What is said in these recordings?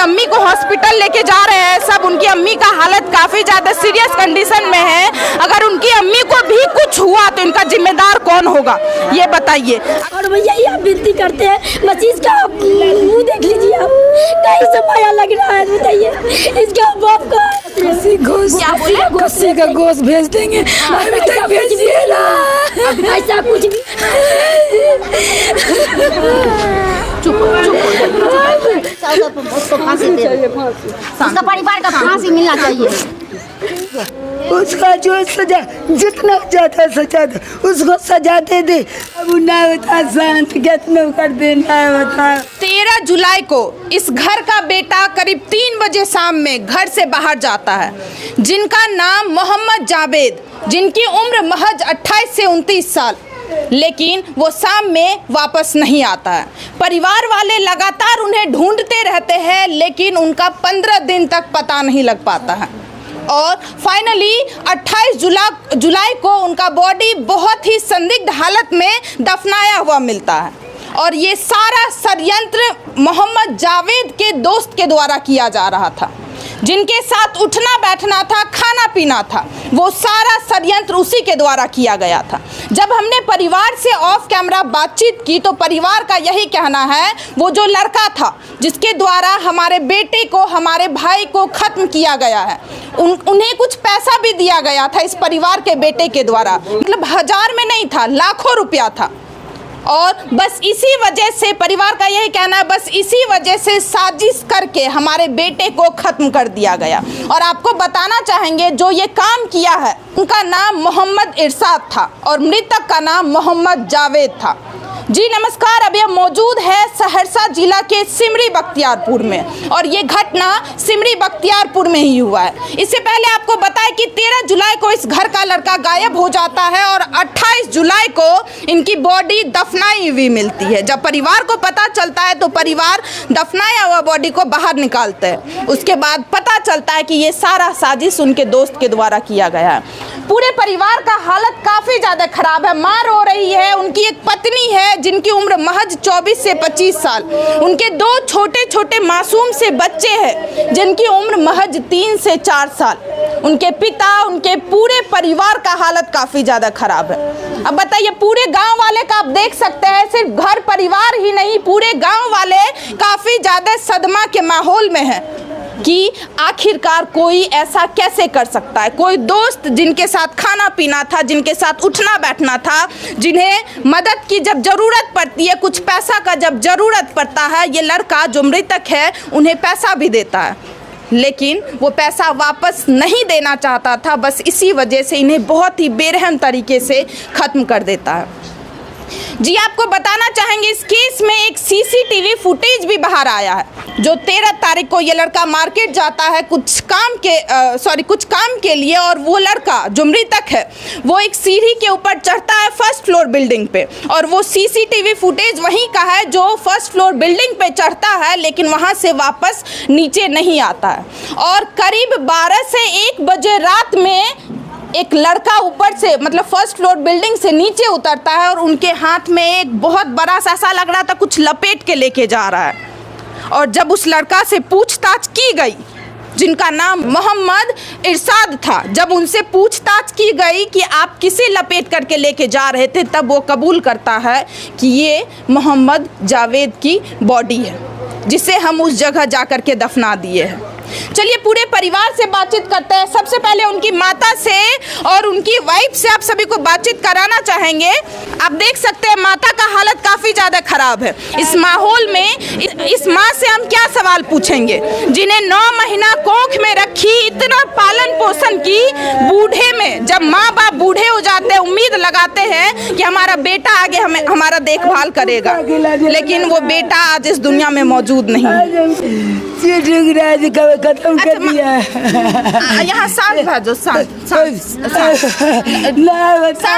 अम्मी को हॉस्पिटल लेके जा रहे हैं सब। उनकी अम्मी का हालत काफी ज्यादा सीरियस कंडीशन में है। अगर उनकी अम्मी को भी कुछ हुआ तो इनका जिम्मेदार कौन होगा, ये बताइए। और भैया यही आप विनती करते हैं, मसीह का मुंह देख लीजिए आप, कहीं से माया लग रहा है। बताइए इसका बाप का कस्सी का गोश्त भेज देंगे, अभी तक भेजिए ना। ऐसा कुछ भी उसको फांसी दे, उसका परिवार का फांसी मिलना चाहिए। उसका जो सजा जितना ज्यादा सजा दे उसको सजा दे दे। अब ना बता शांत कितना कर देना बता। 13 जुलाई को इस घर का बेटा करीब 3 बजे शाम में घर से बाहर जाता है, जिनका नाम मोहम्मद जावेद, जिनकी उम्र महज 28 से 29 साल, लेकिन वो शाम में वापस नहीं आता है। परिवार वाले लगातार उन्हें ढूंढते रहते हैं, लेकिन उनका 15 दिन तक पता नहीं लग पाता है। और फाइनली 28 जुलाई को उनका बॉडी बहुत ही संदिग्ध हालत में दफनाया हुआ मिलता है। और ये सारा षड्यंत्र मोहम्मद जावेद के दोस्त के द्वारा किया जा रहा था, जिनके साथ उठना बैठना था, खाना पीना था, वो सारा षड्यंत्र उसी के द्वारा किया गया था। जब हमने परिवार से ऑफ कैमरा बातचीत की तो परिवार का यही कहना है, वो जो लड़का था जिसके द्वारा हमारे बेटे को, हमारे भाई को ख़त्म किया गया है, उन्हें कुछ पैसा भी दिया गया था इस परिवार के बेटे के द्वारा, मतलब 1000 में नहीं था, लाखों रुपया था। और बस इसी वजह से परिवार का यही कहना है, बस इसी वजह से साजिश करके हमारे बेटे को ख़त्म कर दिया गया। और आपको बताना चाहेंगे जो ये काम किया है उनका नाम मोहम्मद इरशाद था और मृतक का नाम मोहम्मद जावेद था। जी नमस्कार, अभी हम मौजूद है सहरसा जिला के सिमरी बख्तियारपुर में और ये घटना सिमरी बख्तियारपुर में ही हुआ है। इससे पहले आपको बताएं कि 13 जुलाई को इस घर का लड़का गायब हो जाता है और 28 जुलाई को इनकी बॉडी दफनाई हुई मिलती है। जब परिवार को पता चलता है तो परिवार दफनाया हुआ बॉडी को बाहर निकालते हैं। उसके बाद पता चलता है कि ये सारा साजिश उनके दोस्त के द्वारा किया गया है। पूरे परिवार का हालत काफ़ी ज़्यादा ख़राब है। माँ रो रही है, उनकी एक पत्नी है जिनकी उम्र महज 24 से 25 साल, उनके 2 छोटे छोटे मासूम से बच्चे हैं जिनकी उम्र महज 3 से 4 साल, उनके पिता, उनके पूरे परिवार का हालत काफ़ी ज़्यादा ख़राब है। अब बताइए, पूरे गांव वाले का आप देख सकते हैं, सिर्फ घर परिवार ही नहीं, पूरे गांव वाले काफ़ी ज़्यादा सदमा के माहौल में हैं कि आखिरकार कोई ऐसा कैसे कर सकता है। कोई दोस्त जिनके साथ खाना पीना था, जिनके साथ उठना बैठना था, जिन्हें मदद की जब ज़रूरत पड़ती है, कुछ पैसा का जब ज़रूरत पड़ता है, ये लड़का जो मृतक है उन्हें पैसा भी देता है, लेकिन वो पैसा वापस नहीं देना चाहता था। बस इसी वजह से इन्हें बहुत ही बेरहम तरीके से ख़त्म कर देता है। जी आपको बताना चाहेंगे, इस केस में एक सीसीटीवी फुटेज भी बाहर आया है। जो 13 तारीख को ये लड़का मार्केट जाता है कुछ काम के लिए, और वो लड़का जो मृतक है वो एक सीढ़ी के ऊपर चढ़ता है फर्स्ट फ्लोर बिल्डिंग पे, और वो सीसीटीवी फुटेज वहीं का है जो फर्स्ट फ्लोर बिल्डिंग पे चढ़ता है लेकिन वहाँ से वापस नीचे नहीं आता है। और करीब 12 से 1 बजे रात में एक लड़का ऊपर से, मतलब फर्स्ट फ्लोर बिल्डिंग से नीचे उतरता है और उनके हाथ में एक बहुत बड़ा सा, ऐसा लग रहा था कुछ लपेट के लेके जा रहा है। और जब उस लड़का से पूछताछ की गई, जिनका नाम मोहम्मद इरशाद था, जब उनसे पूछताछ की गई कि आप किसे लपेट करके लेके जा रहे थे, तब वो कबूल करता है कि ये मोहम्मद जावेद की बॉडी है, जिसे हम उस जगह जा कर के दफना दिए हैं। चलिए पूरे परिवार से बातचीत करते हैं। सबसे पहले उनकी माता से और उनकी वाइफ से आप सभी को बातचीत कराना चाहेंगे। आप देख सकते हैं माता का हालत काफ़ी ज़्यादा ख़राब है। इस माहौल में इस माँ से हम क्या सवाल पूछेंगे, जिन्हें 9 महीना कोख में रखी, इतना पालन पोषण की, बूढ़े में जब माँ बाप बूढ़े हो जाते हैं उम्मीद लगाते हैं कि हमारा बेटा आगे हमें हमारा देखभाल करेगा, लेकिन वो बेटा आज इस दुनिया में मौजूद नहीं। खत्म कर दिया। यहाँ शांत भाजो, शांत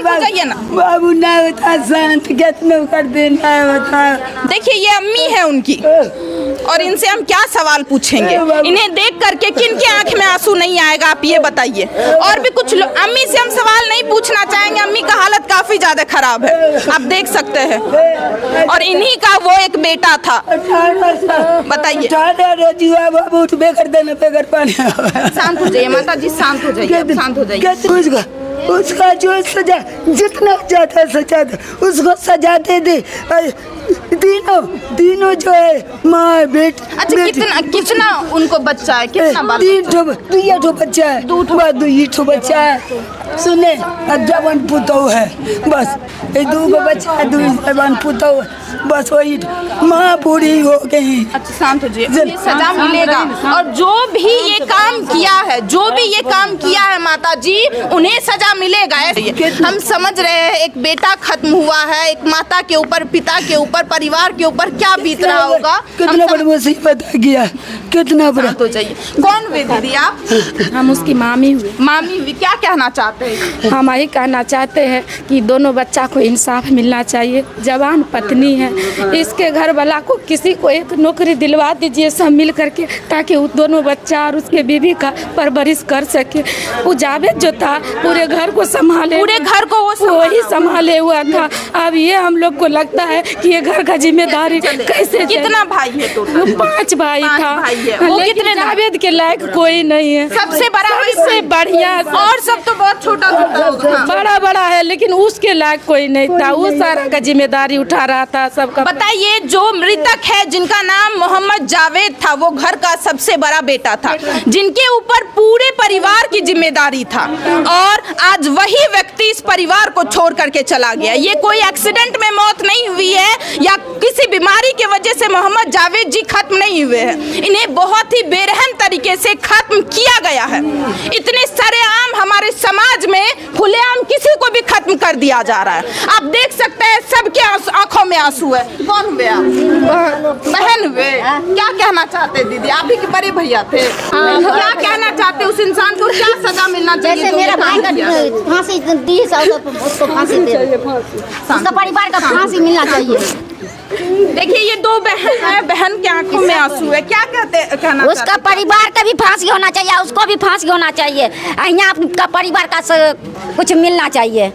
हो जाइए ना बाबू, ना बता शांत कितना कर देना बता। देखिए ये अम्मी है उनकी, और इनसे हम हम क्या सवाल पूछेंगे? इन्हें देख करके किन की आंख में आंसू नहीं आएगा, आप ये बताइए। और भी कुछ अम्मी से हम सवाल नहीं पूछना चाहेंगे, अम्मी का हालत काफी ज्यादा खराब है, आप देख सकते हैं। और इन्हीं का वो एक बेटा था, बताइए। शांत हो जाइए माता जी, शांत हो जाइए, शांत हो जाइए। उसका जो सजा जितना ज्यादा सजा था उसको सजाते थे। तीनों जो है माँ बेट। अच्छा, कितना उनको बच्चा है? कितना बाल? 2 बच्चा है, 2 बच्चा है। सुने जवान पुतौ है, बस 2 बच्चा है, 2 जवान पुतौ, बस वही माँ पूरी हो गई। अच्छा शांत हो जाइए, सजा मिलेगा। और जो भी ये काम किया है, जो भी ये काम किया है माता जी, उन्हें सजा मिलेगा। हम समझ रहे हैं एक बेटा खत्म हुआ है, एक माता के ऊपर, पिता के ऊपर, परिवार के ऊपर क्या बीत रहा होगा। कितना बड़ा मुसीबत आ गया, कितना बड़ा। तो चाहिए। कौन हुए दीदी आप? हम उसकी मामी हुए। मामी हुई, क्या कहना चाहते हैं? हम यही कहना चाहते हैं कि दोनों बच्चा को इंसाफ मिलना चाहिए। जवान पत्नी है, इसके घर वाला को किसी को एक नौकरी दिलवा दीजिए सब मिल करके, ताकि वो दोनों बच्चा और उसके बीवी का परवरिश कर सके। वो जावेद जो था पूरे घर को संभाले, पूरे घर को वही संभाले हुआ था। अब ये हम लोग को लगता है कि ये घर का जिम्मेदारी कैसे। कितना भाई है टोटल? 5 भाई था, वो लेकिन कितने जावेद के लायक कोई नहीं है। सबसे बड़ा, सबसे बढ़िया, और सब तो बहुत छोटा छोटा बड़ा है, लेकिन उसके लायक कोई नहीं था। वो सारा का जिम्मेदारी उठा रहा था सबका। बताइए, जो मृतक है जिनका नाम मोहम्मद जावेद था, वो घर का सबसे बड़ा बेटा था, जिनके ऊपर पूरे परिवार की जिम्मेदारी था, और आज वही व्यक्ति इस परिवार को छोड़ करके चला गया। ये कोई एक्सीडेंट में मौत नहीं हुई है या किसी बीमारी की वजह से मोहम्मद जावेद जी खत्म नहीं हुए हैं। इन्हें बहुत ही बेरहम तरीके से खत्म किया गया है। इतने सरेआम हमारे समाज में खुलेआम किसी को भी खत्म कर दिया जा रहा है। आप देख सकते हैं सबके आंखों में आंसू है। कौन हुए आप? बहन हुए। क्या कहना चाहते दीदी? आप ही के बड़े भैया थे, क्या कहना चाहते? उस इंसान को क्या सजा मिलना चाहिए? जैसे मेरा भाई का फांसी दी, उसको फांसी दे, उसका परिवार का फांसी मिलना चाहिए। देखिए, ये 2 बहन है, बहन के आंखों में आंसू है। क्या कहना उसका परिवार का भी फांसी होना चाहिए, उसको भी फांसी होना चाहिए। यहाँ का परिवार का कुछ मिलना चाहिए,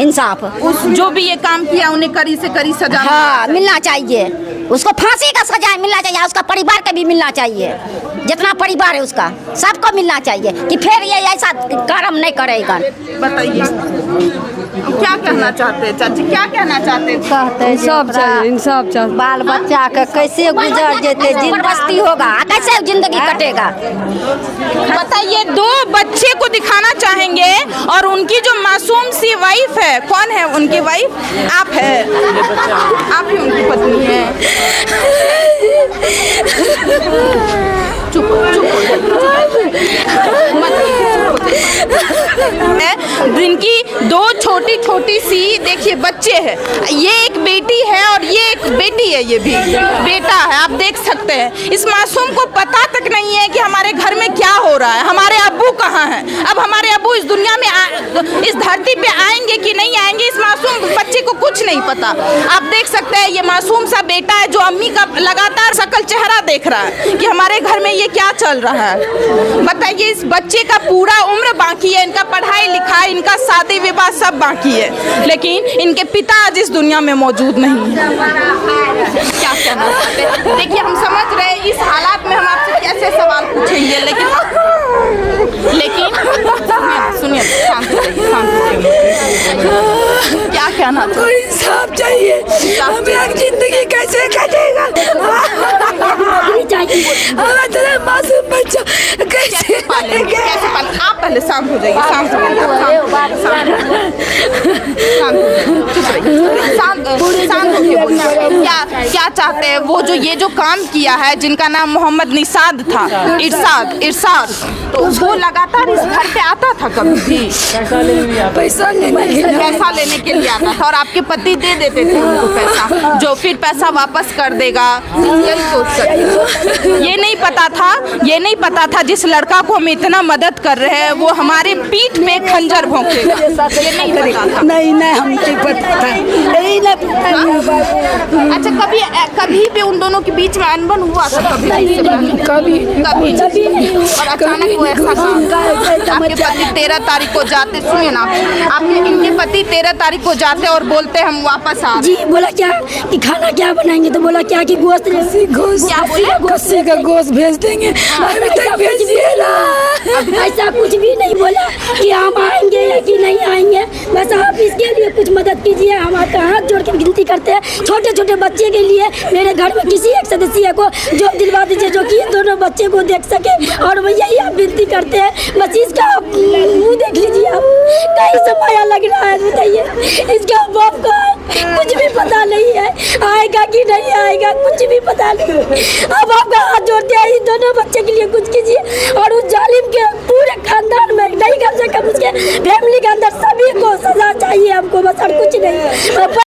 इंसाफ। उस जो भी ये काम किया उन्हें कड़ी से कड़ी सजा, हाँ, मिलना चाहिए। उसको फांसी का सजा मिलना चाहिए, उसका परिवार का भी मिलना चाहिए। जितना परिवार है उसका सबको मिलना चाहिए कि फिर ये ऐसा कर्म नहीं करेगा। बताइए क्या कहना चाहते हैं चाची? क्या कहना चाहते हैं? इंसाफ चाहिए, इंसाफ चाहिए। बाल बच्चा का कैसे गुजर जेते, जिंदगी होगा, कैसे जिंदगी कटेगा? बताइए, 2 बच्चे को दिखाना चाहेंगे और उनकी जो मासूम सी वाइफ है, कौन है उनकी वाइफ? आप है, आप ही उनकी पत्नी है। चुप जिनकी 2 छोटी छोटी सी देखिए बच्चे हैं। ये एक बेटी है और ये एक बेटी है, ये भी बेटा है। आप देख सकते हैं इस मासूम को पता तक नहीं है कि हमारे घर में क्या हो रहा है, हमारे अब्बू कहाँ हैं। अब हमारे अब्बू इस दुनिया में इस धरती पे आएंगे कि नहीं आएंगे, इस मासूम बच्चे को कुछ नहीं पता। आप देख सकते हैं ये मासूम सा बेटा है जो अम्मी का लगातार शकल चेहरा देख रहा है कि हमारे घर में ये क्या चल रहा है। बताइए, इस बच्चे का पूरा उम्र बाकी है, इनका पढ़ाई लिखाई, इनका शादी विवाह सब बाकी है, लेकिन इनके पिता आज इस दुनिया में मौजूद नहीं है। क्या कहना चाहते हैं? देखिए, हम समझ रहे हैं इस हालात में हम आपसे कैसे सवाल पूछेंगे, लेकिन सुनिए, शांत रहिए, शांत रहिए। क्या कहना चाहते? कोई इंसाफ चाहिए, हमें जिंदगी कैसे कटेगा? हमारा मासूम बच्चा कैसे पालेंगे? आप पहले शांत हो जाइए, शांत हो जाइए, शांत होइए। क्या चाहते हैं वो ये जो काम किया है, जिनका नाम मोहम्मद निषाद था, इरशाद, तो वो लगातार इस घर पे आता था कभी भी पैसा लेने के लिए आता था, और आपके पति दे देते थे उनको पैसा, जो फिर पैसा वापस कर देगा। यही सोच सकते, ये नहीं पता था जिस लड़का को हम इतना मदद कर रहे हैं वो हमारे पीठ में खंजर भोंकेगा। ये नहीं पता था। नहीं, हम नहीं पता था यही नहीं पता है मेरे बाबू। अच्छा, कभी भी उन दोनों के बीच में अनबन हुआ था? कभी नहीं। और अचानक वो ऐसा काम। आपके पति 13 तारीख को जाते, सुनिए ना, आपके इनके पति 13 तारीख को जाते और बोलते हम वापस आ जी। बोला क्या कि खाना क्या बनाएंगे, तो बोला क्या कि गोश्त क्या बोले? गोश्त का गोश्त भेज देंगे। अभी तक भेजिए ना। ऐसा कुछ भी नहीं बोला कि हम आएंगे या कि नहीं आएंगे। बस आप इसके लिए कुछ मदद कीजिए। हम आपका हाथ जोड़ के विनती करते हैं, छोटे छोटे बच्चे के लिए मेरे घर में किसी एक सदस्य को जॉब दिलवा दीजिए जो कि दोनों बच्चे को देख सके। और यही आप विनती करते हैं। बस इसका मुँह देख लीजिए आप, कहीं से माया लग रहा है। बताइए, इसका बाप का कुछ भी पता नहीं है, आएगा कि नहीं आएगा कुछ भी पता नहीं। अब आपका हाथ जोड़ते हैं, इन दोनों बच्चे के लिए कुछ कीजिए। और उस जालिम के पूरे खानदान में नहीं, कम से कम उसके फैमिली के अंदर सभी को सजा चाहिए हमको, बस और कुछ नहीं।